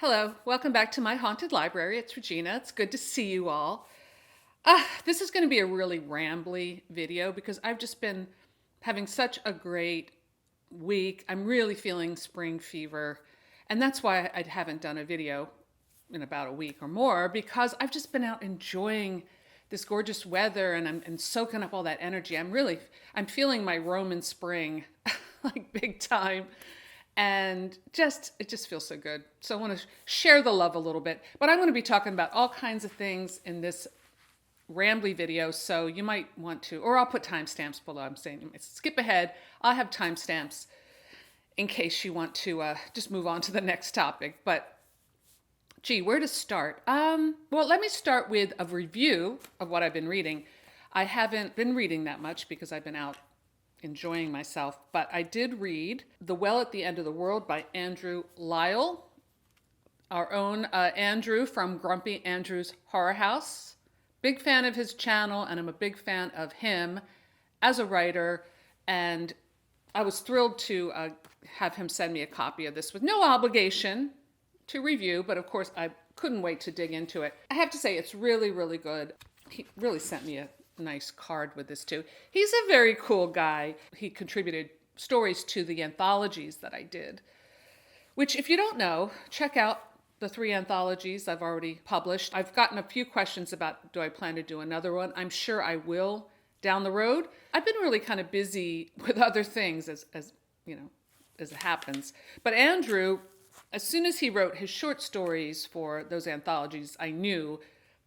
Hello, welcome back to my haunted library. It's Regina. It's good to see you all. This is going to be a really rambly video because I've just been having such a great week. I'm really feeling spring fever, and that's why I haven't done a video in about a week or more because I've just been out enjoying this gorgeous weather and I'm soaking up all that energy. I'm feeling my Roman spring like big time and it just feels so good. So I want to share the love a little bit, but I'm going to be talking about all kinds of things in this rambly video, so you might want to, or I'll put timestamps below. I'm saying you might skip ahead. I'll have timestamps in case you want to just move on to the next topic. But gee, where to start? Well, let me start with a review of what I've been reading. I haven't been reading that much because I've been out enjoying myself, but I did read The Well at the End of the World by Andrew Lyall, our own Andrew from Grumpy Andrew's Horror House. Big fan of his channel, and I'm a big fan of him as a writer, and I was thrilled to have him send me a copy of this with no obligation to review, but of course I couldn't wait to dig into it. I have to say it's really, really good. He really sent me a nice card with this too. He's a very cool guy. He contributed stories to the anthologies that I did, which if you don't know, check out the 3 anthologies I've already published. I've gotten a few questions about do I plan to do another one. I'm sure I will down the road. I've been really kind of busy with other things as you know, as it happens. But Andrew, as soon as he wrote his short stories for those anthologies, I knew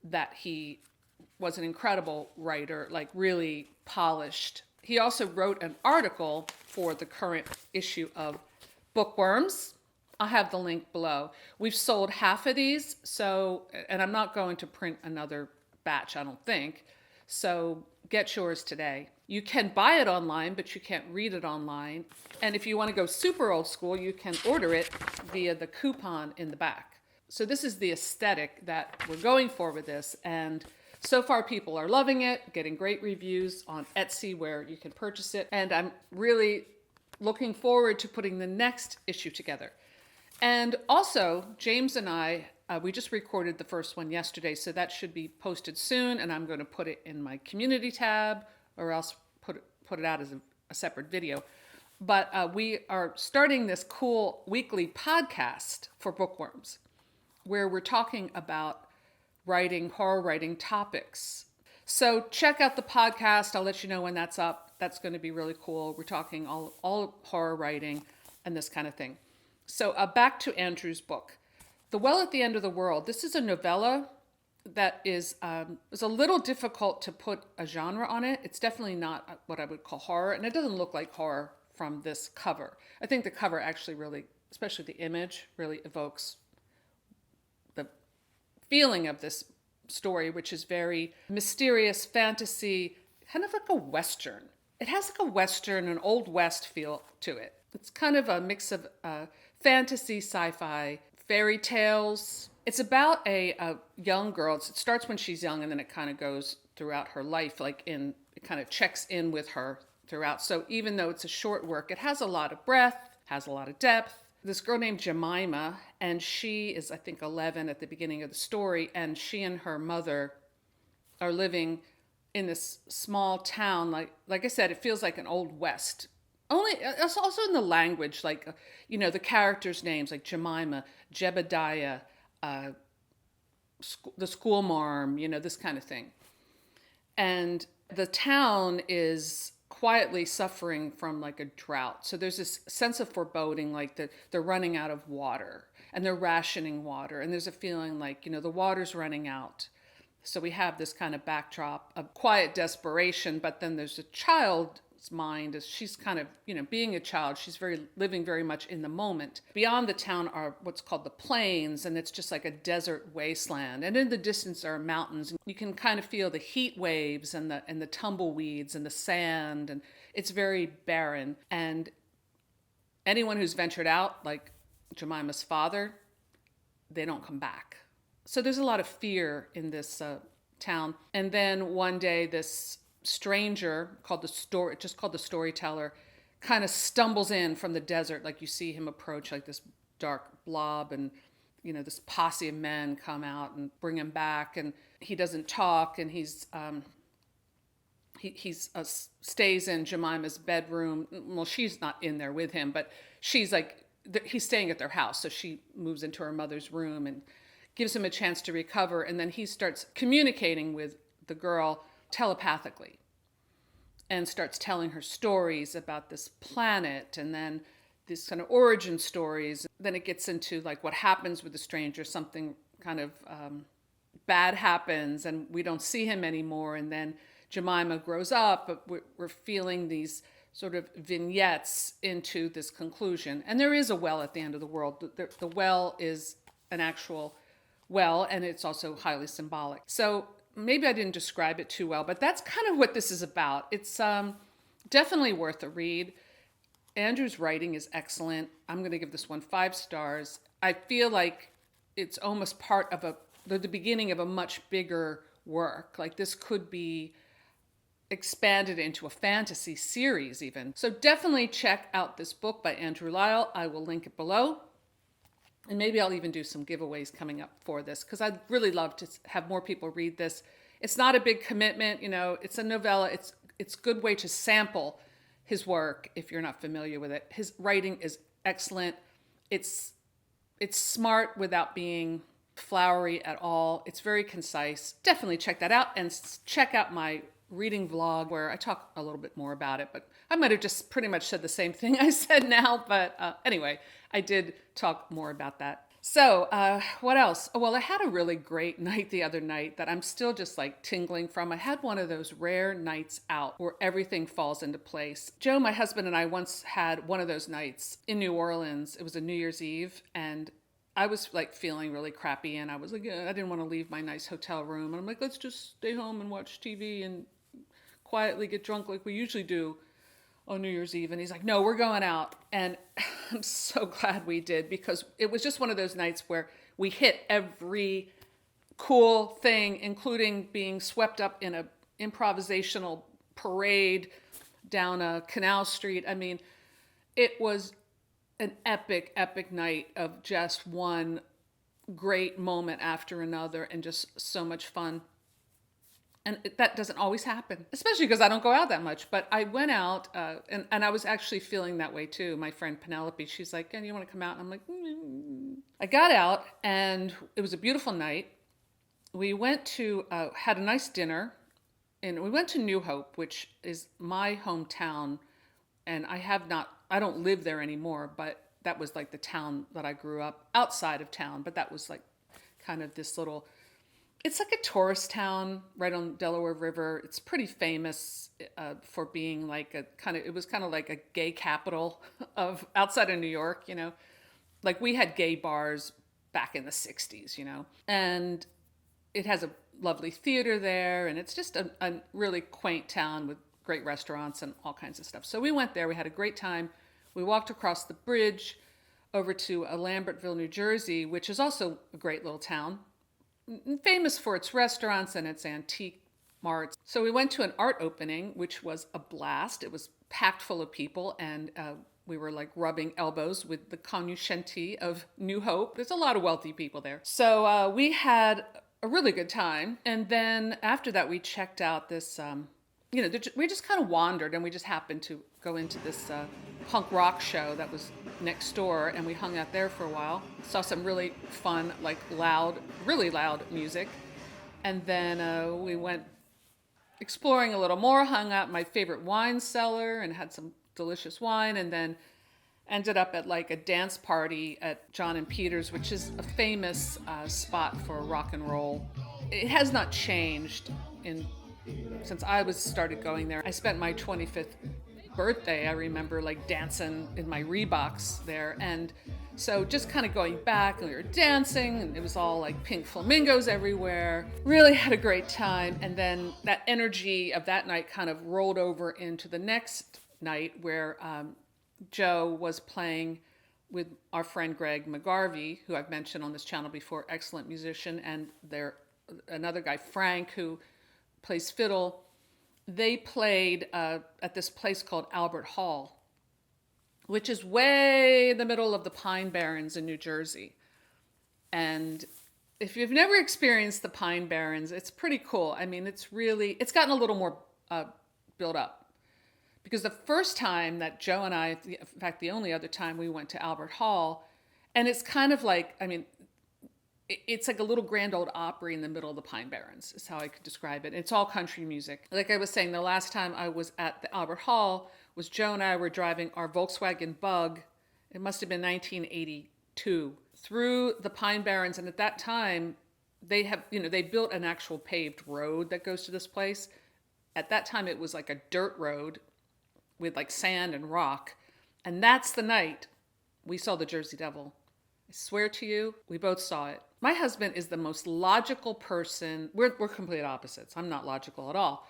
that he was an incredible writer, like really polished. He also wrote an article for the current issue of Bookworms. I'll have the link below. We've sold half of these, and I'm not going to print another batch, I don't think. So get yours today. You can buy it online, but you can't read it online. And if you want to go super old school, you can order it via the coupon in the back. So this is the aesthetic that we're going for with this. And so far, people are loving it, getting great reviews on Etsy where you can purchase it. And I'm really looking forward to putting the next issue together. And also, James and I, we just recorded the first one yesterday, so that should be posted soon. And I'm going to put it in my community tab or else put it out as a separate video. But we are starting this cool weekly podcast for Bookworms where we're talking about horror writing topics. So check out the podcast. I'll let you know when that's up. That's going to be really cool. We're talking all horror writing and this kind of thing. So back to Andrew's book, The Well at the End of the World. This is a novella that is a little difficult to put a genre on it. It's definitely not what I would call horror, and it doesn't look like horror from this cover. I think the cover actually really, especially the image, really evokes the feeling of this story, which is very mysterious fantasy, kind of like a Western. It has like a Western, an Old West feel to it. It's kind of a mix of fantasy, sci-fi, fairy tales. It's about a young girl. It starts when she's young and then it kind of goes throughout her life, it kind of checks in with her throughout. So even though it's a short work, it has a lot of breadth, has a lot of depth. This girl named Jemima, and she is, I think, 11 at the beginning of the story, and she and her mother are living in this small town. Like I said, it feels like an Old West. It's also in the language, the characters' names, like Jemima, Jebediah, the schoolmarm, this kind of thing. And the town is quietly suffering from like a drought. So there's this sense of foreboding, like that they're running out of water and they're rationing water. And there's a feeling like, the water's running out. So we have this kind of backdrop of quiet desperation, but then there's a child's mind as she's kind of, being a child, she's living very much in the moment. Beyond the town are what's called the plains, and it's just like a desert wasteland. And in the distance are mountains. You can kind of feel the heat waves and the tumbleweeds and the sand, and it's very barren. And anyone who's ventured out, like Jemima's father, they don't come back. So there's a lot of fear in this town. And then one day this stranger called the storyteller kind of stumbles in from the desert. Like you see him approach like this dark blob and this posse of men come out and bring him back, and he doesn't talk, and he's stays in Jemima's bedroom. Well, she's not in there with him, but she's like, he's staying at their house, so she moves into her mother's room and gives him a chance to recover, and then he starts communicating with the girl telepathically and starts telling her stories about this planet, and then these kind of origin stories. Then it gets into like what happens with the stranger. Something kind of bad happens, and we don't see him anymore. And then Jemima grows up, but we're feeling these sort of vignettes into this conclusion. And there is a well at the end of the world. The well is an actual well, and it's also highly symbolic. So maybe I didn't describe it too well, but that's kind of what this is about. It's definitely worth a read. Andrew's writing is excellent. I'm going to give this one 5 stars. I feel like it's almost part of the beginning of a much bigger work. Like this could be expanded into a fantasy series even. So definitely check out this book by Andrew Lyall. I will link it below. And maybe I'll even do some giveaways coming up for this, because I'd really love to have more people read this. It's not a big commitment, it's a novella. It's a good way to sample his work if you're not familiar with it. His writing is excellent. It's smart without being flowery at all. It's very concise. Definitely check that out, and check out my reading vlog where I talk a little bit more about it, but I might have just pretty much said the same thing I said now, but anyway, I did talk more about that. So what else? Oh, well, I had a really great night the other night that I'm still just like tingling from. I had one of those rare nights out where everything falls into place. Joe, my husband, and I once had one of those nights in New Orleans. It was a New Year's Eve, and I was like feeling really crappy, and I was like, I didn't want to leave my nice hotel room. And I'm like, let's just stay home and watch TV and quietly get drunk like we usually do on New Year's Eve. And he's like, no, we're going out. And I'm so glad we did, because it was just one of those nights where we hit every cool thing, including being swept up in a improvisational parade down a canal street. I mean, it was an epic, epic night of just one great moment after another, and just so much fun. And that doesn't always happen, especially because I don't go out that much. But I went out, and I was actually feeling that way too. My friend Penelope, she's like, "And you want to come out?" And I'm like, I got out, and it was a beautiful night. We went to, had a nice dinner, and we went to New Hope, which is my hometown. And I don't live there anymore, but that was like the town that I grew up outside of town. But that was like kind of this little, it's like a tourist town right on the Delaware River. It's pretty famous for being like it was kind of like a gay capital of outside of New York, Like we had gay bars back in the 60s, And it has a lovely theater there, and it's just a really quaint town with great restaurants and all kinds of stuff. So we went there, we had a great time. We walked across the bridge over to Lambertville, New Jersey, which is also a great little town, famous for its restaurants and its antique marts. So we went to an art opening, which was a blast. It was packed full of people, and we were like rubbing elbows with the cognoscenti of New Hope. There's a lot of wealthy people there. So we had a really good time. And then after that, we checked out this, we just kind of wandered, and we just happened to go into this punk rock show that was next door, and we hung out there for a while. Saw some really fun, like really loud music. And then we went exploring a little more, hung out in my favorite wine cellar and had some delicious wine, and then ended up at like a dance party at John and Peter's, which is a famous spot for rock and roll. It has not changed since I started going there. I spent my 25th birthday, I remember like dancing in my Reeboks there, and so just kind of going back, and we were dancing, and it was all like pink flamingos everywhere. Really had a great time. And then that energy of that night kind of rolled over into the next night, where Joe was playing with our friend Greg McGarvey, who I've mentioned on this channel before, excellent musician, and another guy, Frank, who plays fiddle. They played at this place called Albert Hall, which is way in the middle of the Pine Barrens in New Jersey. And if you've never experienced the Pine Barrens, it's pretty cool. I mean, it's gotten a little more built up. Because the first time that Joe and I, in fact, the only other time we went to Albert Hall, and it's kind of like, I mean, it's like a little Grand Ole Opry in the middle of the Pine Barrens, is how I could describe it. It's all country music. Like I was saying, the last time I was at the Albert Hall was Joe and I were driving our Volkswagen Bug. It must have been 1982 through the Pine Barrens. And at that time, they built an actual paved road that goes to this place. At that time, it was like a dirt road with like sand and rock. And that's the night we saw the Jersey Devil. I swear to you, we both saw it. My husband is the most logical person. We're complete opposites. I'm not logical at all.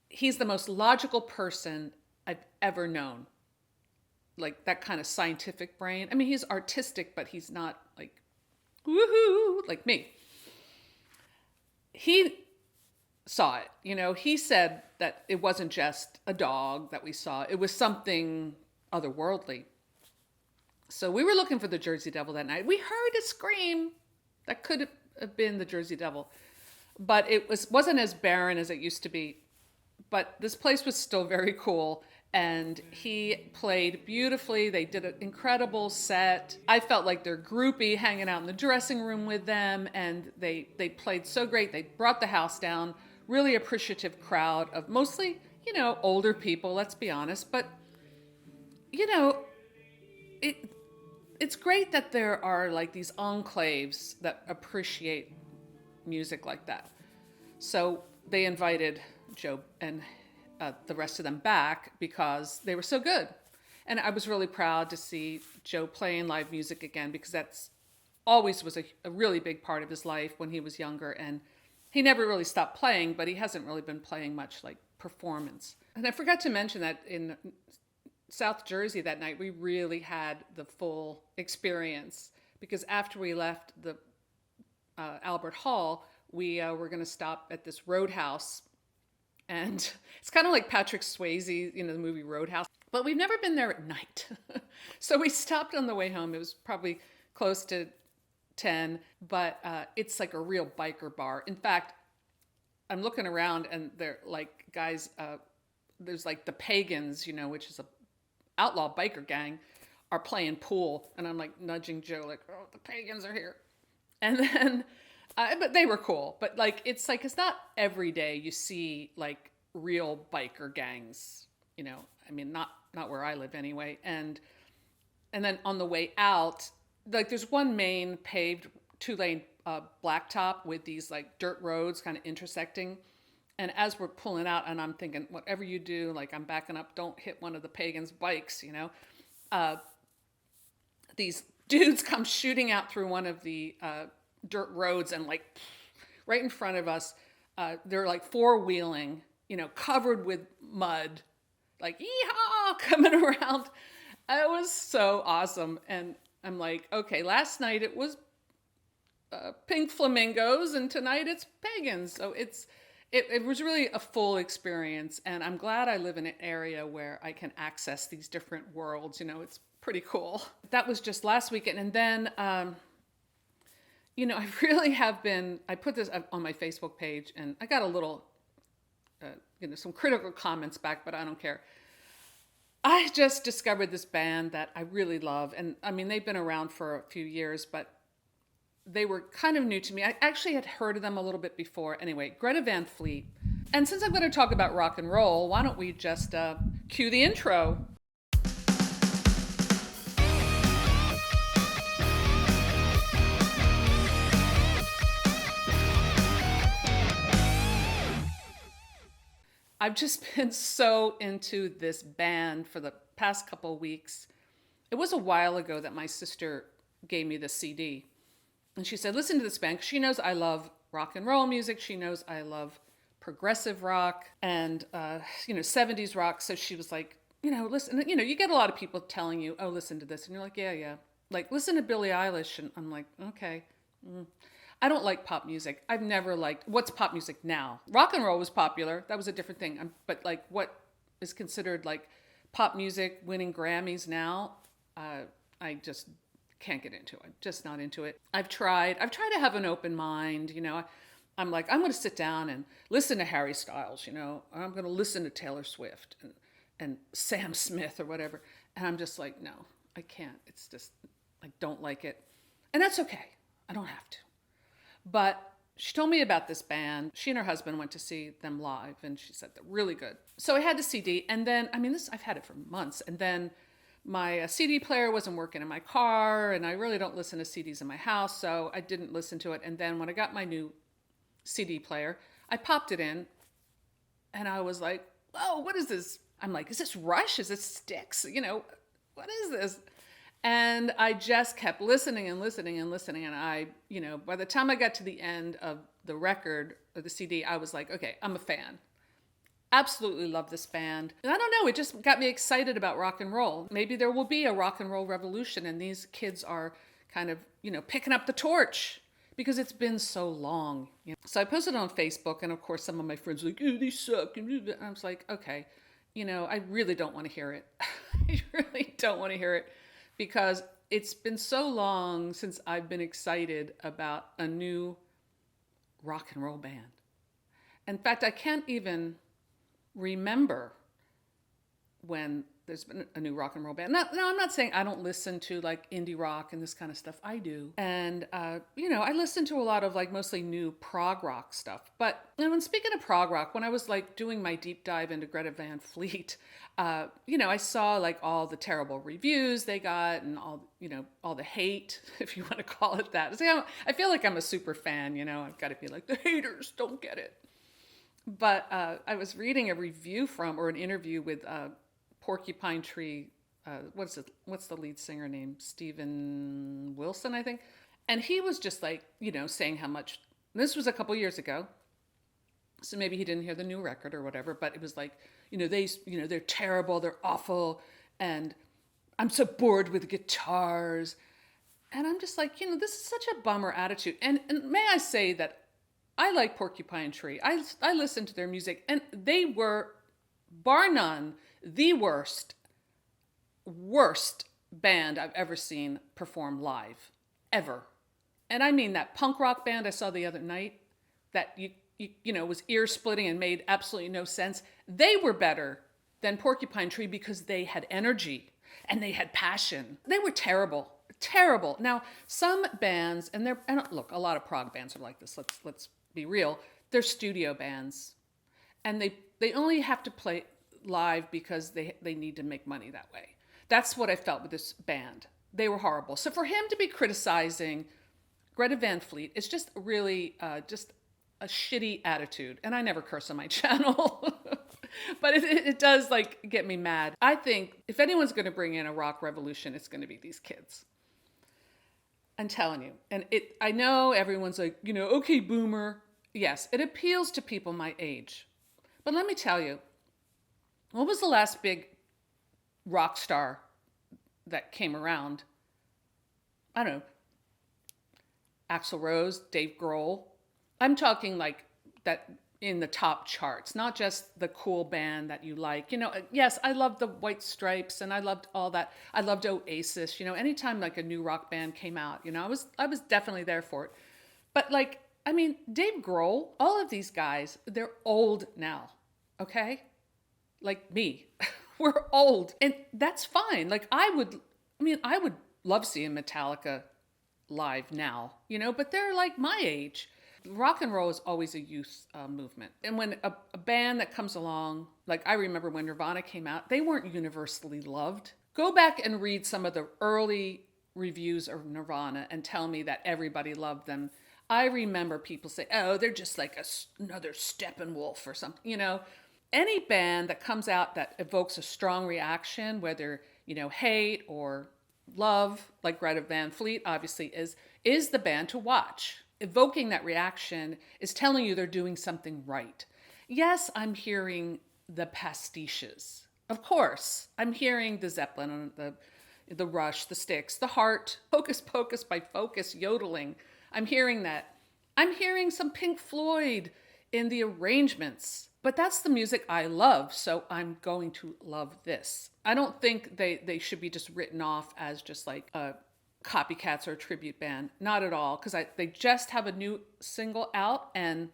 He's the most logical person I've ever known. Like that kind of scientific brain. I mean, he's artistic, but he's not like woohoo like me. He saw it. He said that it wasn't just a dog that we saw. It was something otherworldly. So we were looking for the Jersey Devil that night. We heard a scream that could have been the Jersey Devil, but it wasn't as barren as it used to be. But this place was still very cool, and he played beautifully. They did an incredible set. I felt like their groupie hanging out in the dressing room with them, and they played so great. They brought the house down. Really appreciative crowd of mostly, older people, let's be honest. But, it's great that there are like these enclaves that appreciate music like that. So they invited Joe and the rest of them back because they were so good. And I was really proud to see Joe playing live music again, because that's always was a really big part of his life when he was younger. And he never really stopped playing, but he hasn't really been playing much like performance. And I forgot to mention that in South Jersey that night, we really had the full experience, because after we left the Albert Hall, we were going to stop at this Roadhouse. And it's kind of like Patrick Swayze, the movie Roadhouse. But we've never been there at night. So we stopped on the way home. It was probably close to 10, but it's like a real biker bar. In fact, I'm looking around and they're like guys, there's like the Pagans, which is a outlaw biker gang, are playing pool. And I'm like nudging Joe like, oh, the Pagans are here. And then, but they were cool. But like, it's not every day you see like real biker gangs, I mean, not where I live anyway. And then on the way out, like there's one main paved 2-lane blacktop with these like dirt roads kind of intersecting. And as we're pulling out, and I'm thinking, whatever you do, like I'm backing up, don't hit one of the Pagans' bikes, These dudes come shooting out through one of the dirt roads, and like right in front of us, they're like four-wheeling, covered with mud, like yeehaw, coming around. It was so awesome. And I'm like, okay, last night it was pink flamingos, and tonight it's Pagans. So it was really a full experience, and I'm glad I live in an area where I can access these different worlds. It's pretty cool. That was just last weekend. And then, I really have been, I put this on my Facebook page, and I got a little, some critical comments back, but I don't care. I just discovered this band that I really love. And I mean, they've been around for a few years, but they were kind of new to me. I actually had heard of them a little bit before. Anyway, Greta Van Fleet. And since I'm going to talk about rock and roll, why don't we just cue the intro? I've just been so into this band for the past couple of weeks. It was a while ago that my sister gave me the CD. And she said, listen to this band. She knows I love rock and roll music. She knows I love progressive rock and, 70s rock. So she was like, listen, you get a lot of people telling you, oh, listen to this. And you're like, yeah. Like, listen to Billie Eilish. And I'm like, okay. I don't like pop music. I've never liked, what's pop music now? Rock and roll was popular. That was a different thing. But like what is considered like pop music winning Grammys now, I just can't get into it. Just not into it. I've tried to have an open mind, I'm like, I'm going to sit down and listen to Harry Styles, or I'm going to listen to Taylor Swift and Sam Smith or whatever. And I'm just like, no, I can't. It's just, I don't like it. And that's okay. I don't have to. But she told me about this band. She and her husband went to see them live, and she said they're really good. So I had the CD, and then, I've had it for months, and then my CD player wasn't working in my car, and I really don't listen to CDs in my house, so I didn't listen to it. And then when I got my new CD player, I popped it in, and I was like, whoa, what is this? I'm like, is this Rush? Is this Styx? What is this? And I just kept listening and listening and listening. And I, by the time I got to the end of the record or the CD, I was like, okay, I'm a fan. Absolutely love this band. And I don't know, it just got me excited about rock and roll. Maybe there will be a rock and roll revolution, and these kids are kind of, picking up the torch because it's been so long. So I posted it on Facebook, and of course some of my friends were like, oh, they suck. And I was like, okay, I really don't want to hear it. I really don't want to hear it. Because it's been so long since I've been excited about a new rock and roll band. In fact, I can't even remember when there's been a new rock and roll band. Now, I'm not saying I don't listen to like indie rock and this kind of stuff. I do. And, I listen to a lot of like mostly new prog rock stuff. But, when speaking of prog rock, when I was like doing my deep dive into Greta Van Fleet, I saw like all the terrible reviews they got and all the hate, if you want to call it that. See, I feel like I'm a super fan, I've got to be like, the haters don't get it. But I was reading a review or an interview with Porcupine Tree, what's the lead singer name? Steven Wilson, I think. And he was just like, saying how much, this was a couple years ago, so maybe he didn't hear the new record or whatever, but it was like, they're terrible, they're awful, and I'm so bored with guitars. And I'm just like, this is such a bummer attitude. And may I say that I like Porcupine Tree. I listened to their music, and they were, bar none, the worst band I've ever seen perform live, ever. And I mean that punk rock band I saw the other night that was ear splitting and made absolutely no sense. They were better than Porcupine Tree because they had energy and they had passion. They were terrible. Now, some bands, and look, a lot of prog bands are like this. Let's be real. They're studio bands, and they only have to play live because they need to make money that way. That's what I felt with this band. They were horrible. So for him to be criticizing Greta Van Fleet is just really just a shitty attitude. And I never curse on my channel, but it does like get me mad. I think if anyone's going to bring in a rock revolution, it's going to be these kids. I'm telling you. And I know everyone's like, okay, boomer. Yes, it appeals to people my age. But let me tell you, what was the last big rock star that came around? I don't know. Axl Rose, Dave Grohl. I'm talking like that in the top charts, not just the cool band that you like. Yes, I loved the White Stripes and I loved all that. I loved Oasis. Anytime like a new rock band came out, I was definitely there for it. But Dave Grohl, all of these guys, they're old now. Okay? Like me. We're old. And that's fine. Like I would love seeing Metallica live now, but they're like my age. Rock and roll is always a youth movement. And when a band that comes along, like I remember when Nirvana came out, they weren't universally loved. Go back and read some of the early reviews of Nirvana and tell me that everybody loved them. I remember people say, oh, they're just like another Steppenwolf or something, Any band that comes out that evokes a strong reaction, whether, hate or love, like Greta Van Fleet obviously is the band to watch. Evoking that reaction is telling you they're doing something right. Yes, I'm hearing the pastiches. Of course, I'm hearing the Zeppelin, the Rush, the Styx, the Heart, Hocus Pocus by Focus, yodeling. I'm hearing that. I'm hearing some Pink Floyd in the arrangements. But that's the music I love, so I'm going to love this. I don't think they should be just written off as just like a copycats or a tribute band. Not at all, because they just have a new single out and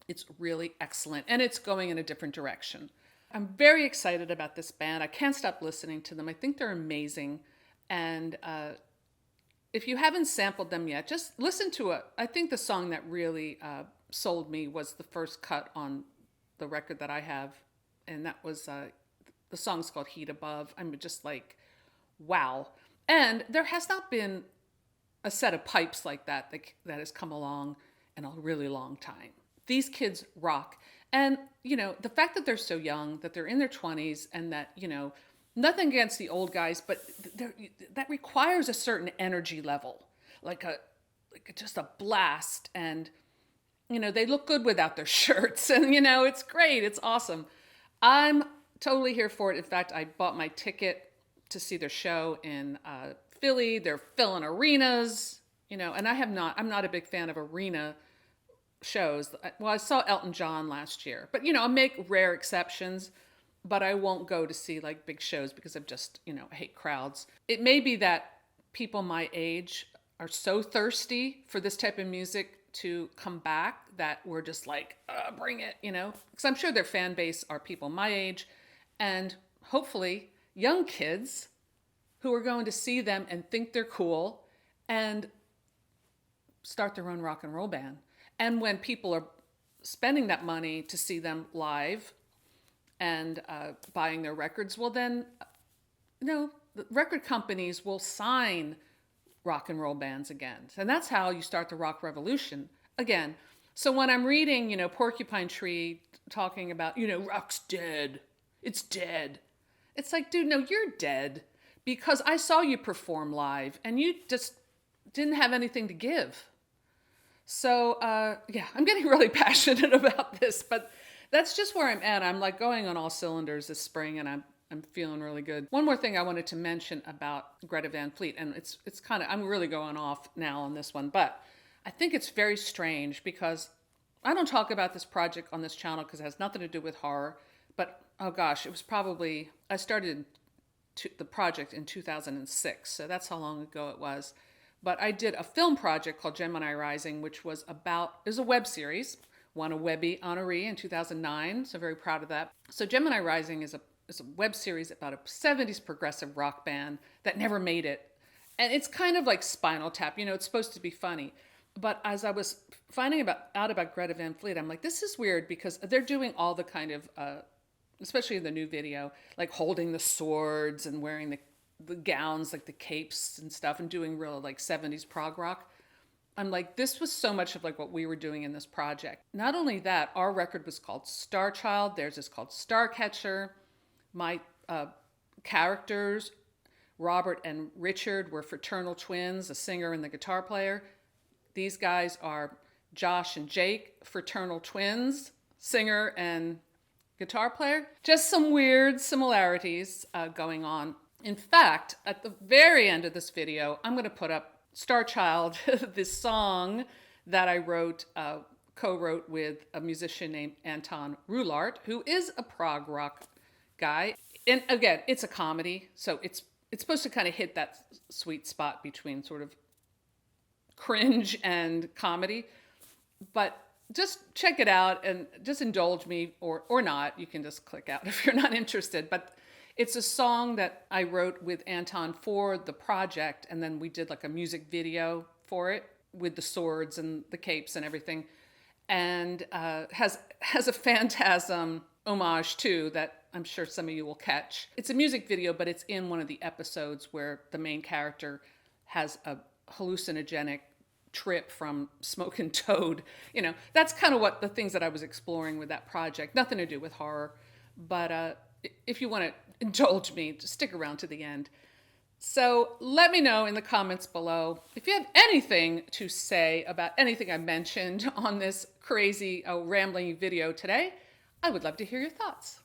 it's really excellent and it's going in a different direction. I'm very excited about this band. I can't stop listening to them. I think they're amazing. And if you haven't sampled them yet, just listen to it. I think the song that really sold me was the first cut on the record that I have. And that was, the song's called Heat Above. I'm just like, wow. And there has not been a set of pipes like that has come along in a really long time. These kids rock. And, the fact that they're so young, that they're in their 20s, and that, nothing against the old guys, but that requires a certain energy level, like just a blast. And, they look good without their shirts. And, it's great. It's awesome. I'm totally here for it. In fact, I bought my ticket to see their show in Philly. They're filling arenas, and I'm not a big fan of arena shows. Well, I saw Elton John last year, but I'll make rare exceptions, but I won't go to see like big shows because I've just, I hate crowds. It may be that people my age are so thirsty for this type of music to come back that we're just like, bring it, because I'm sure their fan base are people my age and hopefully young kids who are going to see them and think they're cool and start their own rock and roll band. And when people are spending that money to see them live and buying their records, well then, the record companies will sign rock and roll bands again. And that's how you start the rock revolution again. So when I'm reading, Porcupine Tree talking about, rock's dead, it's dead. It's like, dude, no, you're dead because I saw you perform live and you just didn't have anything to give. So, I'm getting really passionate about this, but that's just where I'm at. I'm like going on all cylinders this spring and I'm feeling really good. One more thing I wanted to mention about Greta Van Fleet, and it's kind of, I'm really going off now on this one, but I think it's very strange because I don't talk about this project on this channel because it has nothing to do with horror, but oh gosh, it was probably, I started the project in 2006, so that's how long ago it was. But I did a film project called Gemini Rising, which was it was a web series, won a Webby honoree in 2009, so very proud of that. So Gemini Rising is a web series about a 70s progressive rock band that never made it. And it's kind of like Spinal Tap, it's supposed to be funny. But as I was finding out about Greta Van Fleet, I'm like, this is weird because they're doing all the kind of, especially in the new video, like holding the swords and wearing the gowns, like the capes and stuff, and doing real like 70s prog rock. I'm like, this was so much of like what we were doing in this project. Not only that, our record was called Star Child. Theirs is called Starcatcher. My characters, Robert and Richard, were fraternal twins, a singer and the guitar player. These guys are Josh and Jake, fraternal twins, singer and guitar player. Just some weird similarities going on. In fact, at the very end of this video, I'm going to put up Star Child, this song that I co-wrote with a musician named Anton Roulart, who is a prog rock guy. And again, it's a comedy, so it's supposed to kind of hit that sweet spot between sort of cringe and comedy. But just check it out and just indulge me or not. You can just click out if you're not interested. But it's a song that I wrote with Anton for the project, and then we did like a music video for it with the swords and the capes and everything, and has a Phantasm homage too that I'm sure some of you will catch. It's a music video, but it's in one of the episodes where the main character has a hallucinogenic trip from smoking toad. That's kind of what the things that I was exploring with that project. Nothing to do with horror, but if you want to indulge me, just stick around to the end. So let me know in the comments below if you have anything to say about anything I mentioned on this crazy rambling video today. I would love to hear your thoughts.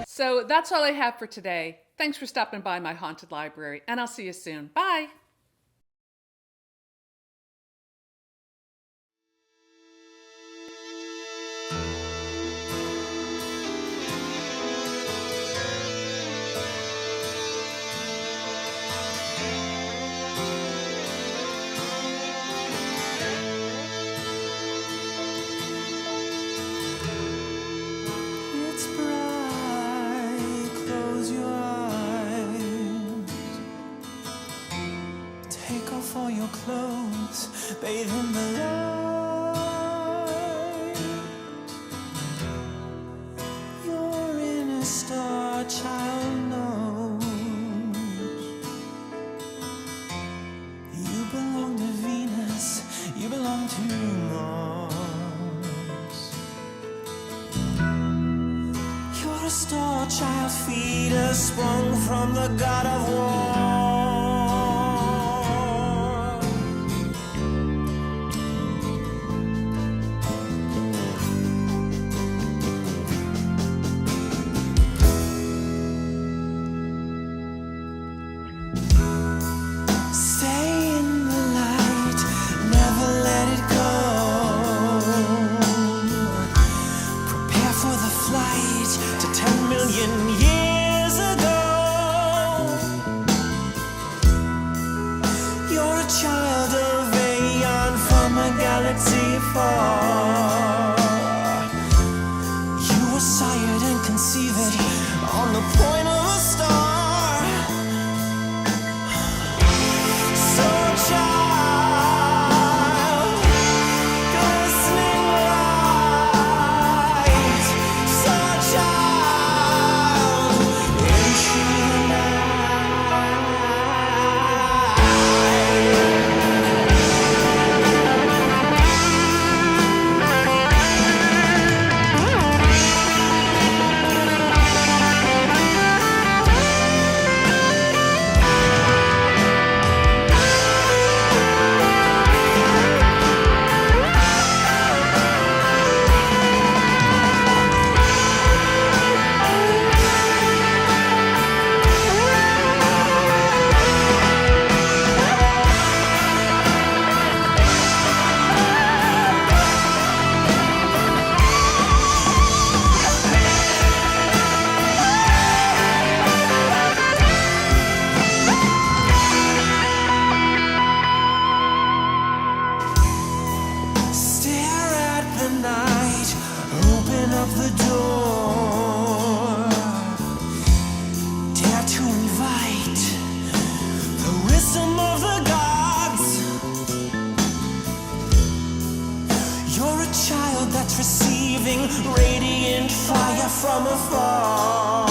So that's all I have for today. Thanks for stopping by my haunted library, and I'll see you soon. Bye. for your clothes, bathe in the light. Your inner star child knows you belong to Venus, you belong to Mars. You're a star child feeder sprung from the god of war. You were sired and conceived on the point of a star. So child, glistening light. So child, into the receiving radiant fire from afar.